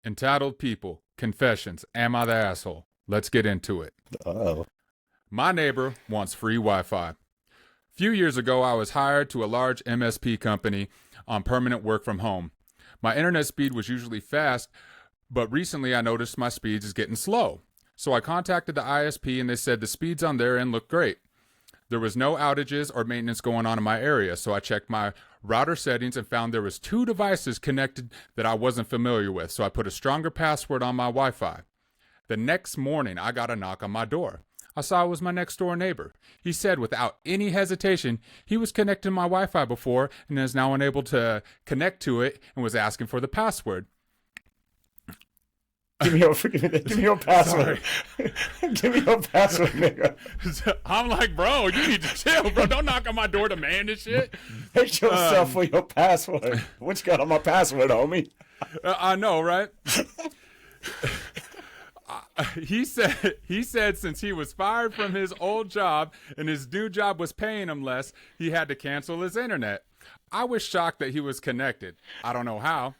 Entitled people, confessions. Am I the asshole? Let's get into it. Uh-oh. My neighbor wants free Wi-Fi. A few years ago, I was hired to a large MSP company on permanent work from home. My internet speed was usually fast, but recently I noticed my speeds is getting slow. So I contacted the ISP and they said the speeds on their end look great. There was no outages or maintenance going on in my area, so I checked my router settings and found there was 2 devices connected that I wasn't familiar with, so I put a stronger password on my Wi-Fi. The next morning, I got a knock on my door. I saw it was my next door neighbor. He said without any hesitation, he was connected to my Wi-Fi before and is now unable to connect to it and was asking for the password. Give me your password. Give me your password, nigga. I'm like, bro, you need to chill, bro. Don't knock on my door demanding shit. Hate yourself for your password. What you got on my password, homie? I know, right? He said since he was fired from his old job and his new job was paying him less, he had to cancel his internet. I was shocked that he was connected. I don't know how.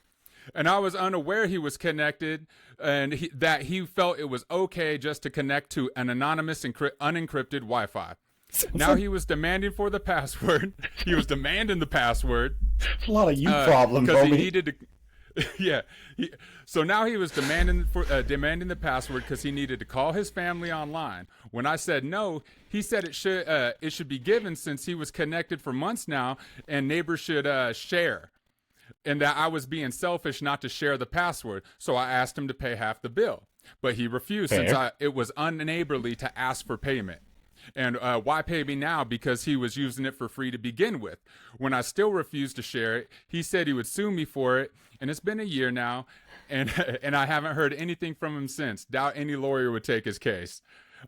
And I was unaware he was connected and that he felt it was okay just to connect to an anonymous unencrypted Wi-Fi. Now he was demanding for the password. He was demanding the password. A lot of you problems, because homie. he needed to. Yeah. So now he was demanding the password because he needed to call his family online. When I said no, he said it should be given since he was connected for months now, and neighbors should share. And that I was being selfish not to share the password, so I asked him to pay half the bill. But he refused since it was unneighborly to ask for payment. And why pay me now? Because he was using it for free to begin with. When I still refused to share it, he said he would sue me for it. And it's been a year now, and I haven't heard anything from him since. Doubt any lawyer would take his case.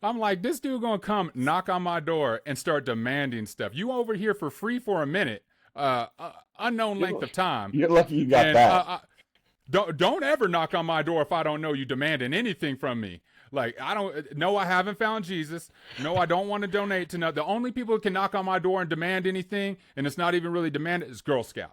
I'm like, this dude gonna come knock on my door and start demanding stuff. You over here for free for a minute. Unknown length of time. You're lucky you got that. Don't ever knock on my door if I don't know you demanding anything from me. Like, I haven't found Jesus. No, I don't want to donate to the only people who can knock on my door and demand anything, and it's not even really demanded, is Girl Scout.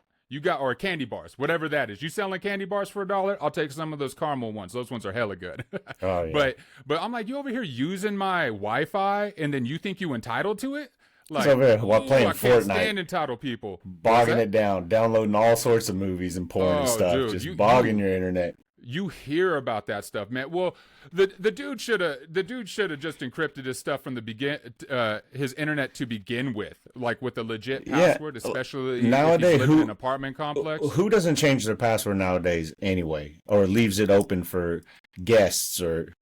Or candy bars, whatever that is. You selling candy bars for $1? I'll take some of those caramel ones. Those ones are hella good. Oh, yeah. But I'm like, you over here using my Wi-Fi, and then you think you entitled to it? Like, over here while playing I can't Fortnite, stand entitled people, bogging it down, downloading all sorts of movies and porn and stuff, dude, just bogging your internet. You hear about that stuff, man. Well, the dude should have just encrypted his stuff from the his internet to begin with, like with a legit password, especially nowadays. If you live in an apartment complex. Who doesn't change their password nowadays anyway, or leaves it open for guests or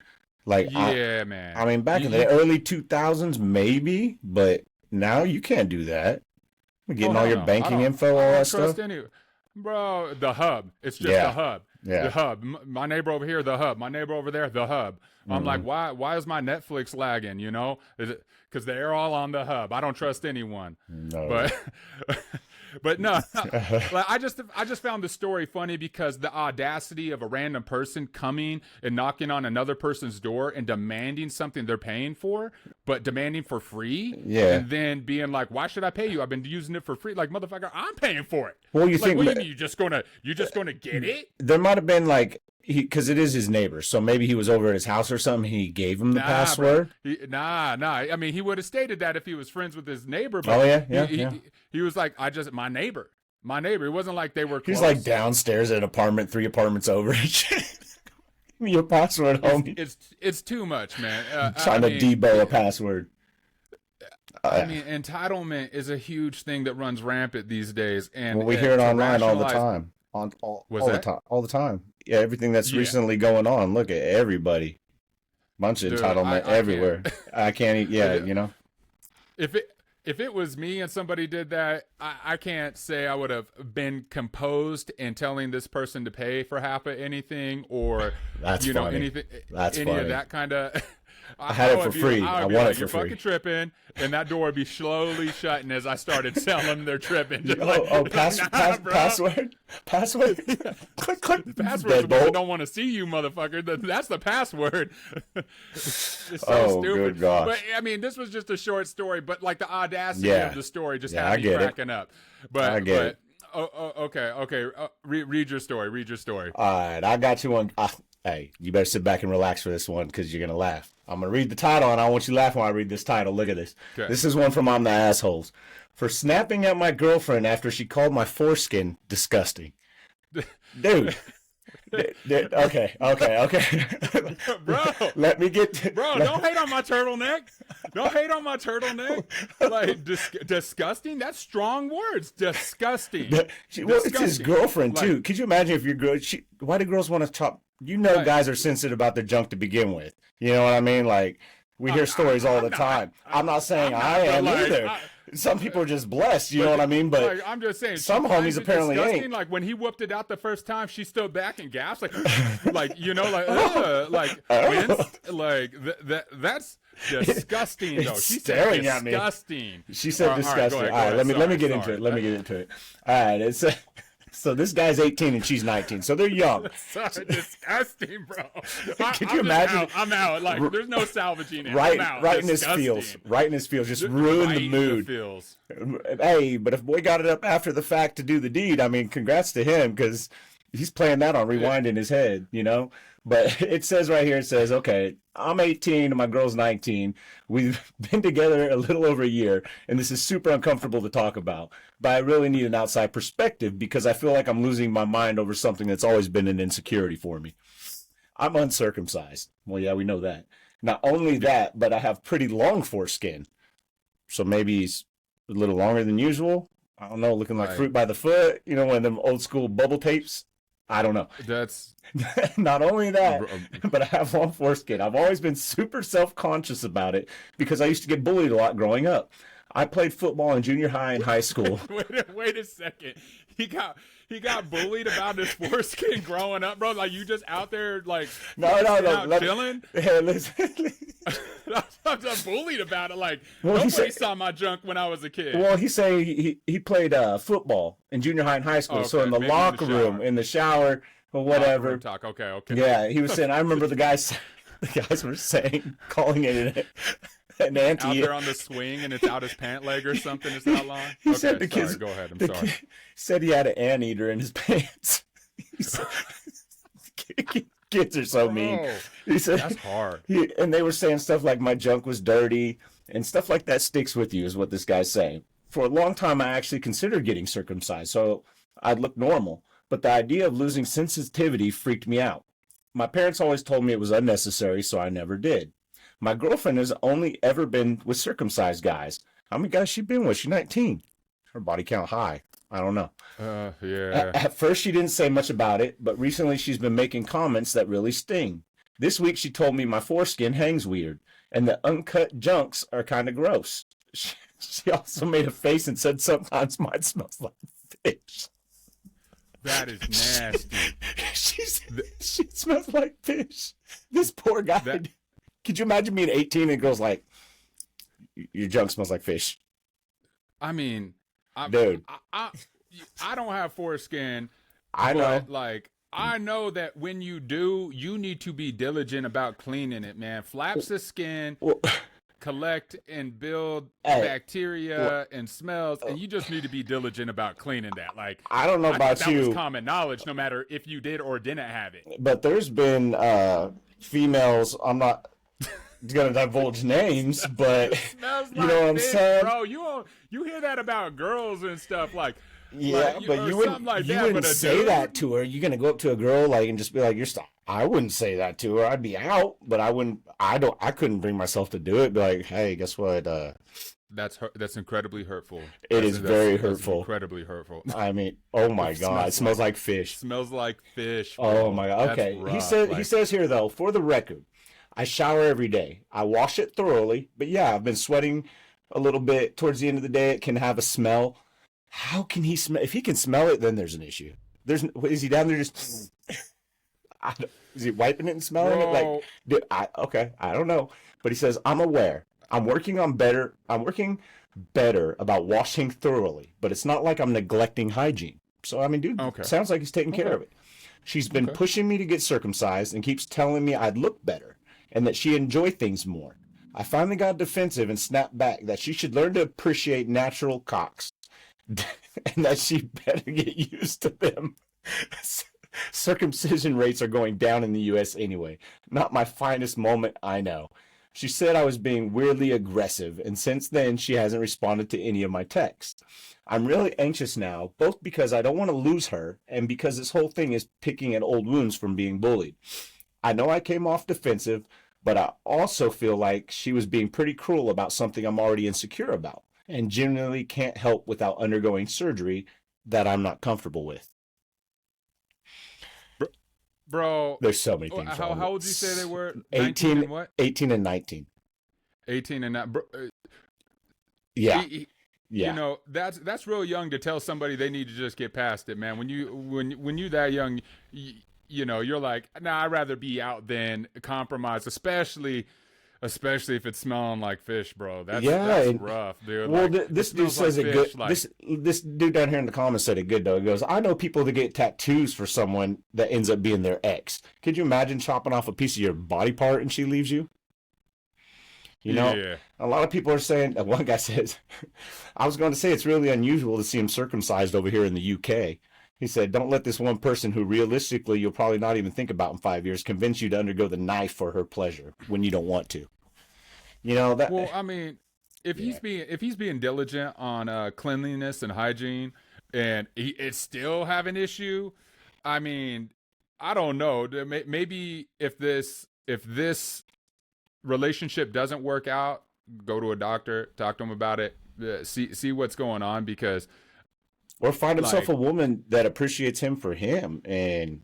like? Man. I mean, back in the early 2000s, maybe, but now you can't do that. Getting all your banking info, all that stuff. Bro, the hub. It's just the hub. Yeah. The hub. My neighbor over here, the hub. My neighbor over there, the hub. I'm like, why is my Netflix lagging? You know, is it because they're all on the hub? I don't trust anyone. No. But no, like, I just found the story funny because the audacity of a random person coming and knocking on another person's door and demanding something they're paying for, but demanding for free. Yeah. And then being like, why should I pay you? I've been using it for free. Like, motherfucker, I'm paying for it. Well, you like, think what do you mean you're just gonna get it? There might have been like, because it is his neighbor, so maybe he was over at his house or something. He gave him the password. Nah. I mean, he would have stated that if he was friends with his neighbor. But he was like, my neighbor. It wasn't like they were close. He's like downstairs at an apartment, 3 apartments over. Give me your password, homie. It's too much, man. Trying to debo a password. I mean, entitlement is a huge thing that runs rampant these days, and we hear it online all the time. All the time. Yeah, everything that's recently going on. Look at everybody. Bunch of entitlement everywhere. I can't. You know. If it was me and somebody did that, I can't say I would have been composed in telling this person to pay for half of anything or anything. That's any funny. Of that kind of. I had it for free. I want it for You're free. fucking tripping, and that door would be slowly shutting as I started telling them they're tripping. Password. Password. Click. Password. I don't want to see you, motherfucker. That's the password. It's so stupid. Good gosh. But I mean, this was just a short story, but like the audacity of the story just had me cracking up. But Okay. Read your story. Read your story. All right, I got you one. Hey, you better sit back and relax for this one because you're gonna laugh. I'm gonna read the title, and I want you to laugh when I read this title. Look at this. Okay. This is one from I'm the Assholes. For snapping at my girlfriend after she called my foreskin disgusting. Dude. Okay. Bro. Let me get... Don't hate on my turtleneck. Don't hate on my turtleneck. Like, disgusting? That's strong words. Disgusting. Well, it's his girlfriend, too. Like, could you imagine if your girl... why do girls want to chop... You know, like, guys are sensitive about their junk to begin with. You know what I mean? Like, we hear stories all the time. I'm not saying I am either. Some people are just blessed, you know what I mean? But like, I'm just saying, some homies apparently ain't. Like when he whooped it out the first time, she stood back and gasped, like you know, winced, like that's disgusting. Though she said disgusting. She said disgusting. All right, let me get into it. Let me get into it. All right, it's. So this guy's 18 and she's 19, so they're young. Sorry, disgusting, bro. Could you imagine? I'm out. Like, there's no salvaging it. Right in his feels. Right in his feels. Just ruin the mood. Hey, but if boy got it up after the fact to do the deed, I mean, congrats to him because he's playing that on rewind in his head, you know? But it says right here, it says, okay, I'm 18 and my girl's 19. We've been together a little over a year, and this is super uncomfortable to talk about. But I really need an outside perspective because I feel like I'm losing my mind over something that's always been an insecurity for me. I'm uncircumcised. Well, yeah, we know that. Not only that, but I have pretty long foreskin. So maybe he's a little longer than usual. I don't know, looking like fruit by the foot. You know, one of them old school bubble tapes. I don't know. That's not only that, but I have long foreskin. I've always been super self-conscious about it because I used to get bullied a lot growing up. I played football in junior high and high school. Wait a second. He got bullied about his foreskin growing up, bro. Like you just out there like chilling. Hey, listen. I'm just bullied about it. Like nobody saw my junk when I was a kid. Well, he's saying he played football in junior high and high school. Okay, so in the locker room, in the shower, or whatever. Talk. Okay. Yeah, he was saying. I remember the guys were saying, calling it an anti. Out there on the swing and it's out his pant leg or something. It's that long. He said the kids. Go ahead. I'm sorry. Said he had an anteater in his pants. He said, kids are so mean. He said that's hard. And they were saying stuff like my junk was dirty and stuff like that sticks with you is what this guy's saying. For a long time, I actually considered getting circumcised, so I'd look normal. But the idea of losing sensitivity freaked me out. My parents always told me it was unnecessary, so I never did. My girlfriend has only ever been with circumcised guys. How many guys she been with? She's 19. Her body count high. I don't know. Yeah. At first, she didn't say much about it, but recently she's been making comments that really sting. This week, she told me my foreskin hangs weird, and the uncut junks are kind of gross. She also made a face and said sometimes mine smells like fish. That is nasty. She smells like fish. This poor guy. Could you imagine being 18 and goes like, your junk smells like fish? I mean, dude, I don't have foreskin. I know. Like, I know that when you do, you need to be diligent about cleaning it, man. Flaps the skin, collect and build bacteria and smells, and you just need to be diligent about cleaning that. Like, I don't know about you. That was common knowledge, no matter if you did or didn't have it. But there's been females. I'm not gonna divulge names, but you know what I'm saying, bro. You hear that about girls and stuff, like. Yeah, but you wouldn't say that to her. You're gonna go up to a girl like and just be like, "You're stop." I wouldn't say that to her. I'd be out, but I wouldn't. I couldn't bring myself to do it. Be like, "Hey, guess what?" That's incredibly hurtful. That's very hurtful. Incredibly hurtful. I mean, oh my god, it smells like fish. Smells like fish. Bro. Oh my god. Okay, he says here though, for the record, I shower every day. I wash it thoroughly, but yeah, I've been sweating a little bit towards the end of the day. It can have a smell. How can he smell? If he can smell it, then there's an issue. Is he down there just? Is he wiping it and smelling it? Like, I don't know. But he says, I'm aware. I'm working better about washing thoroughly. But it's not like I'm neglecting hygiene. So I mean, dude, sounds like he's taking care of it. She's been pushing me to get circumcised and keeps telling me I'd look better and that she enjoy things more. I finally got defensive and snapped back that she should learn to appreciate natural cocks. and that she better get used to them. Circumcision rates are going down in the U.S. anyway. Not my finest moment, I know. She said I was being weirdly aggressive, and since then she hasn't responded to any of my texts. I'm really anxious now, both because I don't want to lose her and because this whole thing is picking at old wounds from being bullied. I know I came off defensive, but I also feel like she was being pretty cruel about something I'm already insecure about and genuinely can't help without undergoing surgery that I'm not comfortable with. Bro, there's so many things. How old did you say they were? 18 and what? 18 and 19. 18 and that. Yeah. You know, that's real young to tell somebody they need to just get past it, man. When you that young, you know, you're like, nah, I'd rather be out than compromise, especially if it's smelling like fish, bro. That's rough, dude. Well, like, this dude says it good. Like, this dude down here in the comments said it good though. He goes, I know people that get tattoos for someone that ends up being their ex. Could you imagine chopping off a piece of your body part and she leaves you? You know, a lot of people are saying, one guy says, I was going to say it's really unusual to see him circumcised over here in the UK. He said, don't let this one person who realistically you'll probably not even think about in 5 years convince you to undergo the knife for her pleasure when you don't want to. You know that. Well, I mean, if he's being diligent on cleanliness and hygiene, and it's still have an issue, I mean, I don't know. Maybe if this relationship doesn't work out, go to a doctor, talk to him about it, see what's going on, because. Or find himself a woman that appreciates him for him, and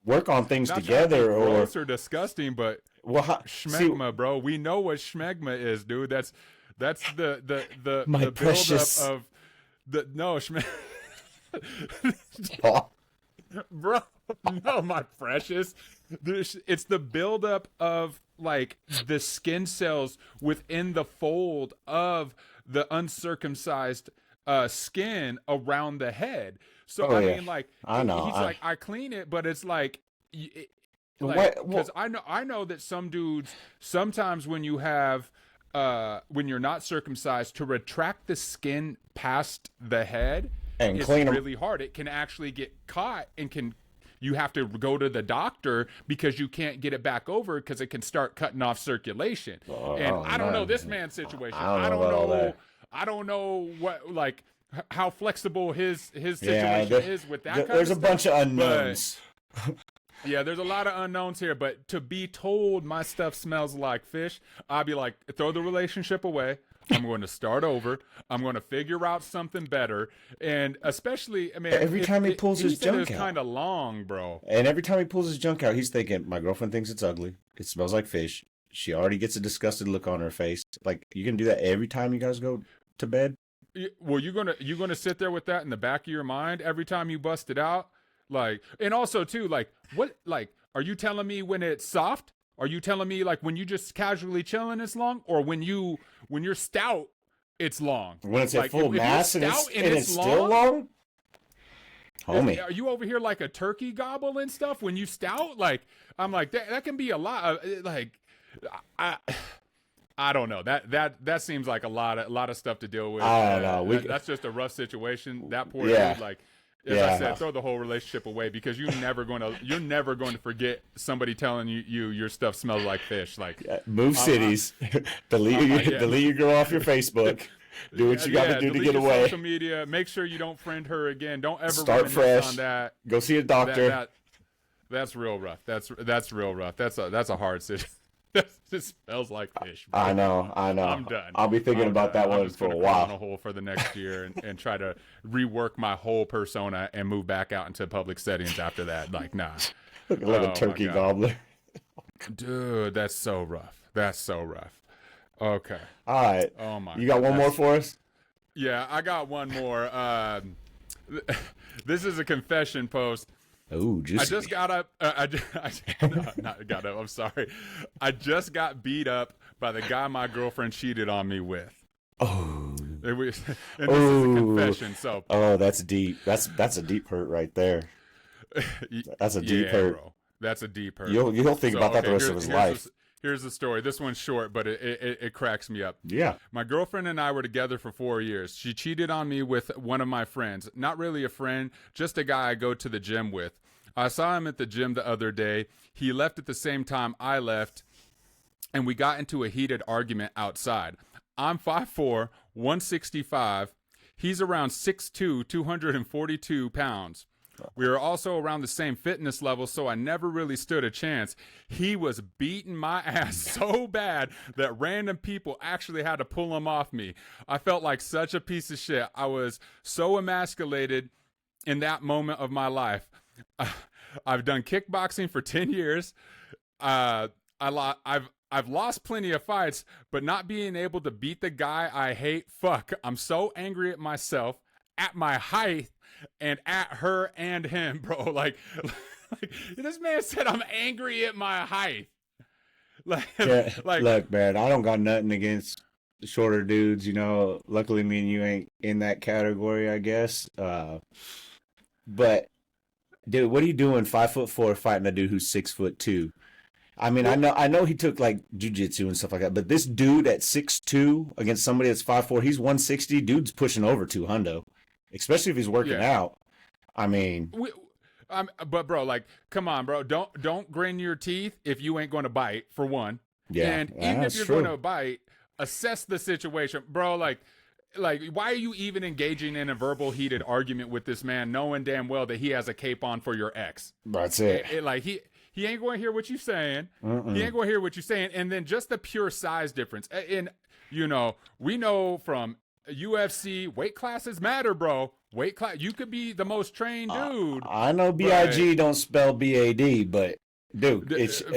work on things together. Or gross or disgusting, but schmegma, bro. We know what schmegma is, dude. That's the my the precious buildup of the bro. No, my precious. It's the buildup of like the skin cells within the fold of the uncircumcised skin around the head. So I mean, like, I know. He's like, I clean it, but it's like, because I know that some dudes sometimes when you have when you're not circumcised, to retract the skin past the head and is clean really hard. It can actually get caught and you have to go to the doctor because you can't get it back over because it can start cutting off circulation. I don't know this man's situation. I don't know what, like, how flexible his situation is with that kind of stuff. There's a bunch of unknowns. Yeah, there's a lot of unknowns here, but to be told my stuff smells like fish, I'd be like, throw the relationship away. I'm going to start over. I'm going to figure out something better. And especially, I mean, every time he pulls his junk out, it's kind of long, bro. And every time he pulls his junk out, he's thinking, my girlfriend thinks it's ugly. It smells like fish. She already gets a disgusted look on her face. Like, you can do that every time you guys go to bed? Well, you're gonna sit there with that in the back of your mind every time you bust it out, like, and also too, like, what, like, are you telling me when it's soft? Are you telling me like when you just casually chilling it's long, or when you're stout it's long? When it's like, at full mass and it's still long? Homie, are you over here like a turkey gobble and stuff when you stout? Like, I'm like, that can be a lot of, like, I don't know. That seems like a lot of stuff to deal with. I don't know. That's just a rough situation. That poor dude, like, as I said, throw the whole relationship away, because you're never going to forget somebody telling you your stuff smells like fish. Like, move cities, delete your girl off your Facebook. Do what you got to do to get away. Social media. Make sure you don't friend her again. Don't ever start fresh on that. Go see a doctor. That's real rough. That's real rough. That's a hard situation. It smells like fish, bro. I know. I'm done. I'll be thinking about that one for a while. On a hole for the next year and try to rework my whole persona and move back out into public settings after that. Like, nah. Look like a turkey gobbler. Dude, that's so rough. Okay. All right. Oh my. You got one more for us? Yeah, I got one more. This is a confession post. Oh, juicy. I just got up. Not got up. I'm sorry. I just got beat up by the guy my girlfriend cheated on me with. Oh. And this is a confession. So. Oh, that's deep. That's a deep hurt right there. That's a deep hurt. Bro. That's a deep hurt. You'll think about that the rest of his life. Here's the story. This one's short, but it cracks me up. Yeah. My girlfriend and I were together for 4 years. She cheated on me with one of my friends. Not really a friend, just a guy I go to the gym with. I saw him at the gym the other day. He left at the same time I left, and we got into a heated argument outside. I'm 5'4", 165. He's around 6'2", 242 pounds. We were also around the same fitness level, so I never really stood a chance. He was beating my ass so bad that random people actually had to pull him off me. I felt like such a piece of shit. I was so emasculated in that moment of my life. I've done kickboxing for 10 years. I've lost plenty of fights, but not being able to beat the guy I hate, fuck. I'm so angry at myself, at my height, and at her and him, bro. Like this man said I'm angry at my height. Yeah, look, man, I don't got nothing against the shorter dudes, you know. Luckily, me and you ain't in that category, I guess. But, dude, what are you doing 5'4" fighting a dude who's 6'2"? I mean, I know he took like jujitsu and stuff like that, but this dude at 6'2" against somebody that's 5'4", he's 160. Dude's pushing over 200, especially if he's working out. I mean, but bro, like, come on, bro, don't grin your teeth if you ain't going to bite, for one. Yeah, and even if you're going to bite, assess the situation, bro. Like, why are you even engaging in a verbal heated argument with this man, knowing damn well that he has a cape on for your ex? That's it. Like he ain't going to hear what you're saying. He ain't going to hear what you're saying. And then just the pure size difference. And, you know, we know from UFC, weight classes matter, bro. Weight class. You could be the most trained dude. I know BIG don't spell BAD, but, dude,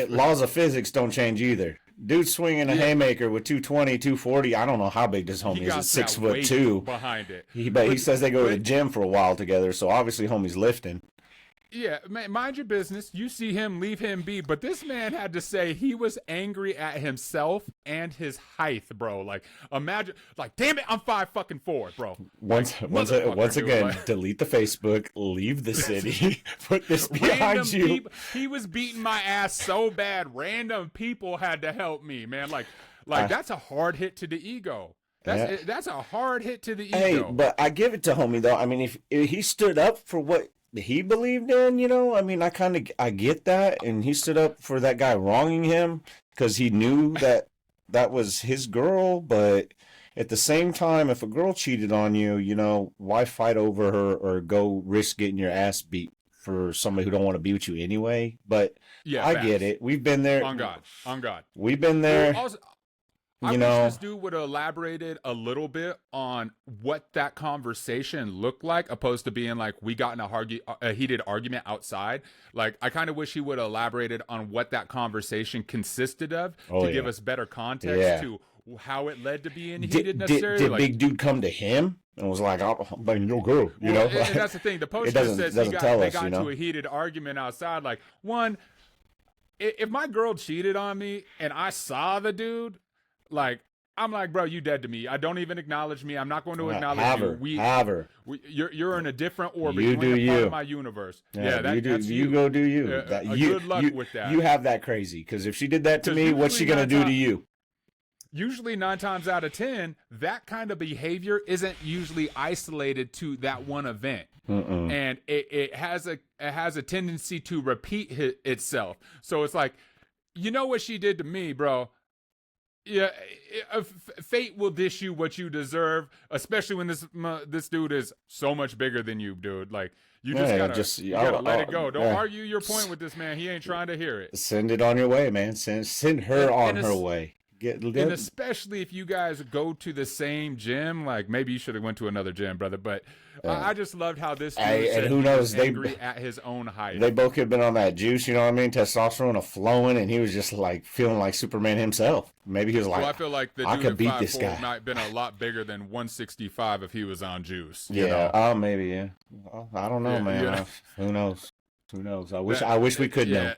laws of physics don't change either. Dude swinging a haymaker with 220, 240. I don't know how big this homie is. At 6'2" behind it. He says they go to the gym for a while together, so obviously homie's lifting. Yeah, man, mind your business. You see him, leave him be. But this man had to say he was angry at himself and his height, bro. Like, imagine, like, damn it, I'm 5'4", bro. Once again, delete the Facebook, leave the city, put this behind you. He was beating my ass so bad, random people had to help me, man. Like that's a hard hit to the ego. That's a hard hit to the ego. Hey, but I give it to homie though. I mean, if he stood up for what he believed in, you know, I mean, I get that, and he stood up for that guy wronging him because he knew that was his girl. But at the same time, if a girl cheated on you, you know, why fight over her or go risk getting your ass beat for somebody who don't want to be with you anyway? But yeah, I get it. We've been there. On God. We've been there. I wish this dude would have elaborated a little bit on what that conversation looked like, opposed to being like, we got in a heated argument outside. Like, I kind of wish he would have elaborated on what that conversation consisted of to give us better context to how it led to being heated necessarily. Did big dude come to him and was like, I'm banging your girl, you know? And that's the thing. The post says they got into a heated argument outside. Like, one, if my girl cheated on me and I saw the dude, like, I'm like, bro, you dead to me. I don't even acknowledge me. I'm not going to acknowledge you. You're in a different orbit. You do you. Part of my universe. You go do you. Good luck with that. You have that crazy, because if she did that to me, what's she gonna do to you? Usually 9 times out of 10, that kind of behavior isn't usually isolated to that one event. And it has a tendency to repeat itself. So it's like, you know what she did to me, bro? Yeah, fate will dish you what you deserve, especially when this dude is so much bigger than you, dude. Like, you just gotta let it go. Don't argue your point with this man. He ain't trying to hear it. Send it on your way, man. Send her on her way. And especially if you guys go to the same gym, like, maybe you should have went to another gym, brother. But I just loved how this dude said he was angry at his own height. They both could have been on that juice, you know what I mean? Testosterone flowing, and he was just like feeling like Superman himself. Maybe he was like, well, I feel like the dude I could beat this guy. Might have been a lot bigger than 165 if he was on juice. Maybe, yeah. Well, I don't know, man. Yeah. Who knows? I wish we could know.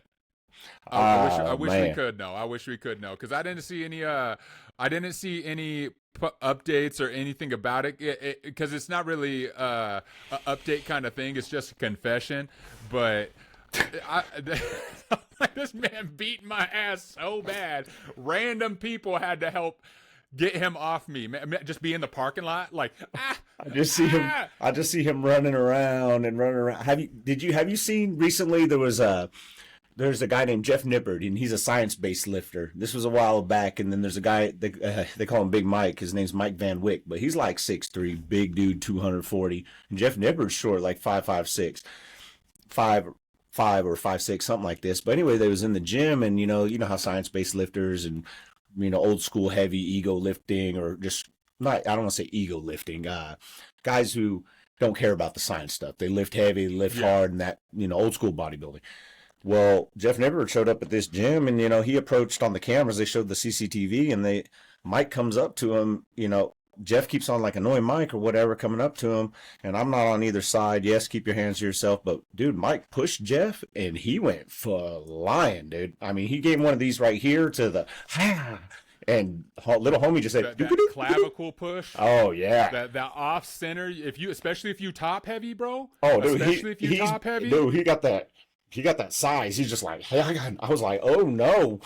I wish we could know. I wish we could know, because I didn't see any updates or anything about it, because it's not really a update kind of thing. It's just a confession. But This man beat my ass so bad. Random people had to help get him off me. Just be in the parking lot, like I just see him running around and running around. Have you seen recently? There's a guy named Jeff Nippard, and he's a science-based lifter. This was a while back, and then there's a guy, they call him Big Mike. His name's Mike Van Wyck, but he's like 6'3", big dude, 240. And Jeff Nippard's short, like 5'5", 5'5" or 5'6", something like this. But anyway, they was in the gym, and you know how science-based lifters and old school heavy ego lifting, or just not, I don't want to say ego lifting, guys who don't care about the science stuff. They lift heavy, lift hard, and that, old school bodybuilding. Well, Jeff Nippard showed up at this gym, and he approached on the cameras. They showed the CCTV, and Mike comes up to him. Jeff keeps on like annoying Mike or whatever, coming up to him, and I'm not on either side. Yes, keep your hands to yourself, but dude, Mike pushed Jeff, and he went flying, dude. I mean, he gave him one of these right here to the and little homie just said that clavicle push. Oh yeah, that off center. Especially if you top heavy, bro. Oh, dude, especially if you top heavy, dude, he got that. He got that size. He's just like, hey, I was like, oh no.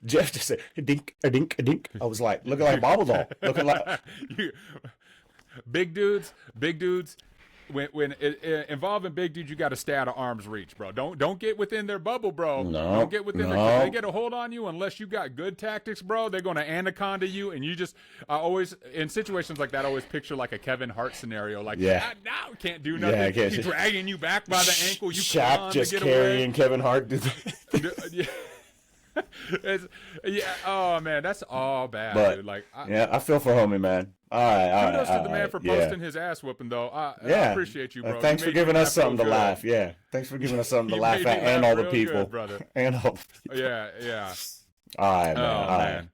Jeff just said, a dink, a dink, a dink. I was like, looking like Bobble Doll. Looking like big dudes. When involving big dudes, you got to stay out of arm's reach, bro. Don't get within their bubble, bro. No, don't get within their. They get a hold on you unless you got good tactics, bro. They're gonna anaconda you, and you just always in situations like that. I always picture like a Kevin Hart scenario, like now can't do nothing. Yeah, he's dragging you back by the ankle. You Shaq just to get carrying away. Kevin Hart. Oh man, that's all bad, but, dude. Like, I feel for homie, man. All right, kudos to the man for posting his ass whooping, though. I appreciate you, bro. Thanks for giving us something to laugh. Yeah, thanks for giving us something to laugh at, and all the people, brother. and all. Yeah. All right, man. Oh, all man. right.